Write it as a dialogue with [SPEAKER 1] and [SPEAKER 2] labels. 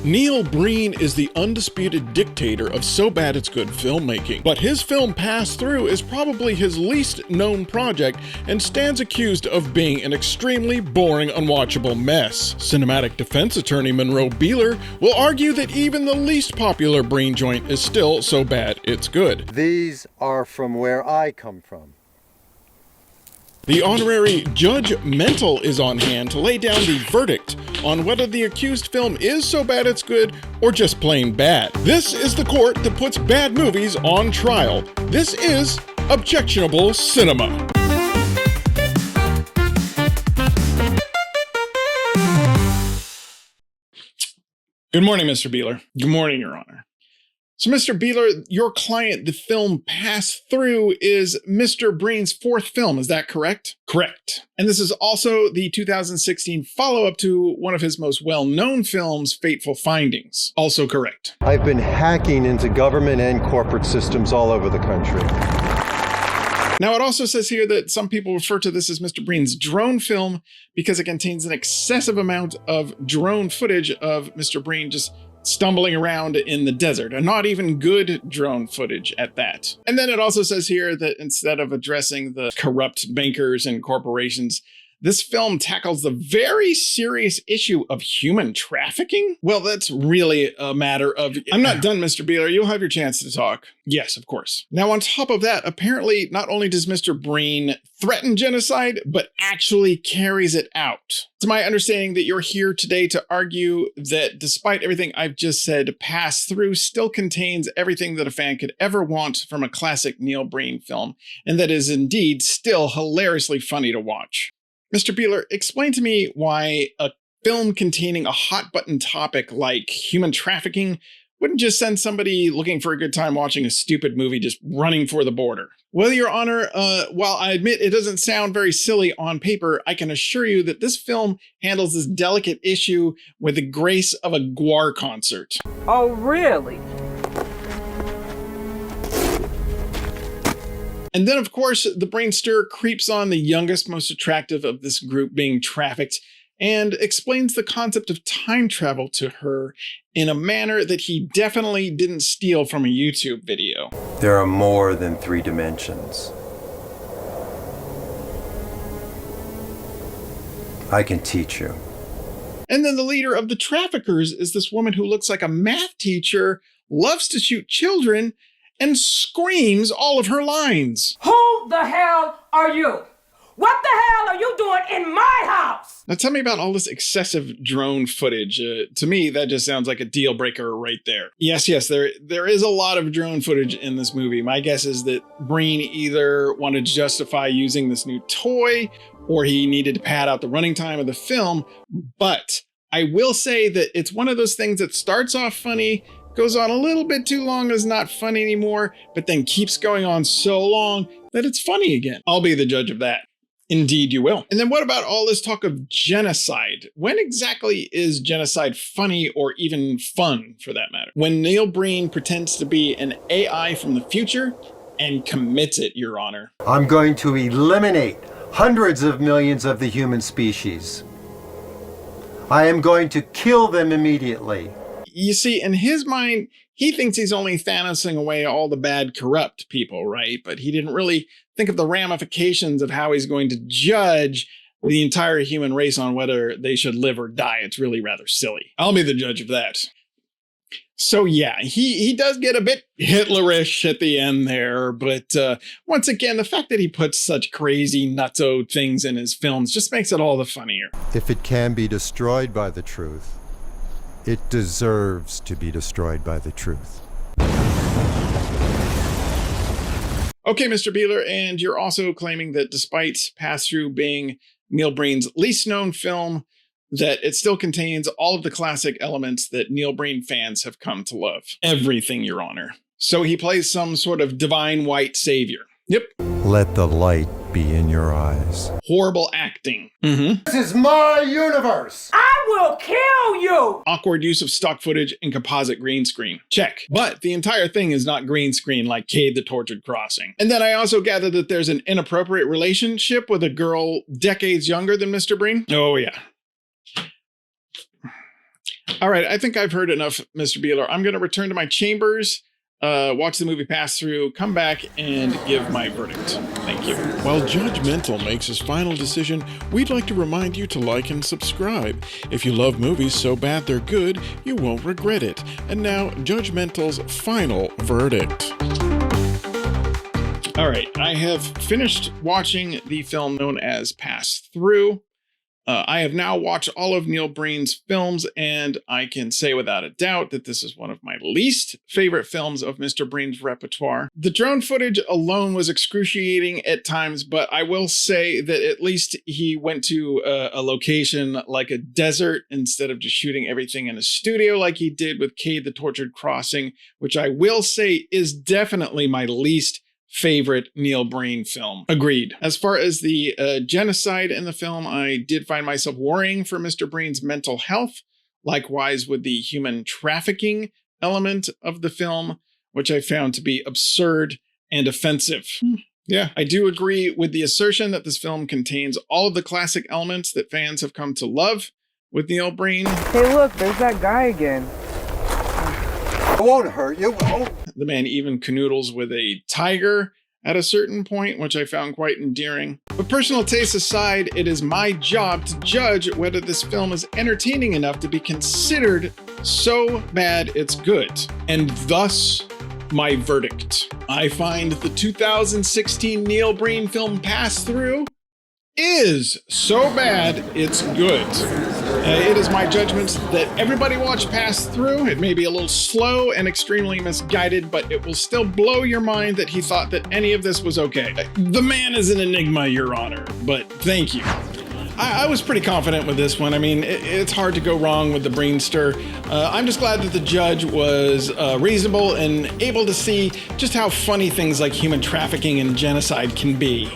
[SPEAKER 1] Neil Breen is the undisputed dictator of so bad it's good filmmaking, but his film Pass Through is probably his least known project and stands accused of being an extremely boring, unwatchable mess. Cinematic defense attorney Monroe Beeler will argue that even the least popular Breen joint is still so bad it's good.
[SPEAKER 2] These are from where I come from.
[SPEAKER 1] The honorary Judge Mental is on hand to lay down the verdict on whether the accused film is so bad it's good or just plain bad. This is the court that puts bad movies on trial. This is Objectionable Cinema. Good morning, Mr. Beeler. Good morning, Your Honor. So, Mr. Beeler, your client, the film Pass Through, is Mr. Breen's fourth film, is that correct? Correct. And this is also the 2016 follow-up to one of his most well-known films, FATEFUL Findings. Also correct.
[SPEAKER 2] I've been hacking into government and corporate systems all over the country.
[SPEAKER 1] Now, it also says here that some people refer to this as Mr. Breen's drone film because it contains an excessive amount of drone footage of Mr. Breen just stumbling around in the desert, and not even good drone footage at that. And then it also says here that instead of addressing the corrupt bankers and corporations, this film tackles the very serious issue of human trafficking. Well, that's really a matter of... I'm not done, Mr. Beeler. You'll have your chance to talk. Yes, of course. Now, on top of that, apparently not only does Mr. Breen threaten genocide, but actually carries it out. It's my understanding that you're here today to argue that despite everything I've just said, Pass Through still contains everything that a fan could ever want from a classic Neil Breen film, and that is indeed still hilariously funny to watch. Mr. Beeler, explain to me why a film containing a hot-button topic like human trafficking wouldn't just send somebody looking for a good time watching a stupid movie just running for the border. Well, Your Honor, while I admit it doesn't sound very silly on paper, I can assure you that this film handles this delicate issue with the grace of a guar concert.
[SPEAKER 3] Oh, really?
[SPEAKER 1] And then, of course, the brainster creeps on the youngest, most attractive of this group being trafficked and explains the concept of time travel to her in a manner that he definitely didn't steal from a YouTube video.
[SPEAKER 4] There are more than 3 dimensions. I can teach you.
[SPEAKER 1] And then the leader of the traffickers is this woman who looks like a math teacher, loves to shoot children, and screams all of her lines.
[SPEAKER 3] Who the hell are you? What the hell are you doing in my house?
[SPEAKER 1] Now tell me about all this excessive drone footage. To me, that just sounds like a deal breaker right there. Yes, there is a lot of drone footage in this movie. My guess is that Breen either wanted to justify using this new toy or he needed to pad out the running time of the film. But I will say that it's one of those things that starts off funny, goes on a little bit too long, is not funny anymore, but then keeps going on so long that it's funny again. I'll be the judge of that. Indeed you will. And then what about all this talk of genocide? When exactly is genocide funny or even fun for that matter? When Neil Breen pretends to be an AI from the future and commits it, Your Honor.
[SPEAKER 4] I'm going to eliminate hundreds of millions of the human species. I am going to kill them immediately.
[SPEAKER 1] You see, in his mind, he thinks he's only Thanosing away all the bad, corrupt people, right? But he didn't really think of the ramifications of how he's going to judge the entire human race on whether they should live or die. It's really rather silly. I'll be the judge of that. So yeah, he does get a bit Hitlerish at the end there, but once again, the fact that he puts such crazy nutso things in his films just makes it all the funnier.
[SPEAKER 5] If it can be destroyed by the truth, it deserves to be destroyed by the truth.
[SPEAKER 1] Okay, Mr. Beeler, and you're also claiming that despite Pass Through being Neil Breen's least known film, that it still contains all of the classic elements that Neil Breen fans have come to love. Everything, Your Honor. So he plays some sort of divine white savior. Yep.
[SPEAKER 5] Let the light be in your eyes.
[SPEAKER 1] Horrible acting. Mm-hmm.
[SPEAKER 2] This is my universe!
[SPEAKER 3] I will kill you!
[SPEAKER 1] Awkward use of stock footage and composite green screen. Check. But the entire thing is not green screen like Cade the Tortured Crossing. And then I also gather that there's an inappropriate relationship with a girl decades younger than Mr. Breen. Oh yeah. All right, I think I've heard enough, Mr. Beeler. I'm going to return to my chambers, watch the movie Pass Through, come back, and give my verdict. Thank you.
[SPEAKER 6] While Judgmental makes his final decision, we'd like to remind you to like and subscribe. If you love movies so bad they're good, you won't regret it. And now, Judgmental's final verdict.
[SPEAKER 1] All right, I have finished watching the film known as Pass Through. I have now watched all of Neil Breen's films, and I can say without a doubt that this is one of my least favorite films of Mr. Breen's repertoire. The drone footage alone was excruciating at times, but I will say that at least he went to a location like a desert instead of just shooting everything in a studio like he did with Cade the Tortured Crossing, which I will say is definitely my least favorite Neil Breen film. Agreed. As far as the genocide in the film, I did find myself worrying for Mr. Breen's mental health. Likewise with the human trafficking element of the film, which I found to be absurd and offensive. Yeah, I do agree with the assertion that this film contains all of the classic elements that fans have come to love with Neil Breen.
[SPEAKER 7] Hey, look, there's that guy again.
[SPEAKER 4] It won't hurt you. Oh.
[SPEAKER 1] The man even canoodles with a tiger at a certain point, which I found quite endearing. But personal taste aside, it is my job to judge whether this film is entertaining enough to be considered so bad it's good. And thus, my verdict. I find the 2016 Neil Breen film Pass Through is so bad it's good. It is my judgment that everybody watch Pass Through. It may be a little slow and extremely misguided, but it will still blow your mind that he thought that any of this was okay. The man is an enigma, Your Honor, but thank you. I was pretty confident with this one. I mean, it's hard to go wrong with the Breenster. I'm just glad that the judge was reasonable and able to see just how funny things like human trafficking and genocide can be.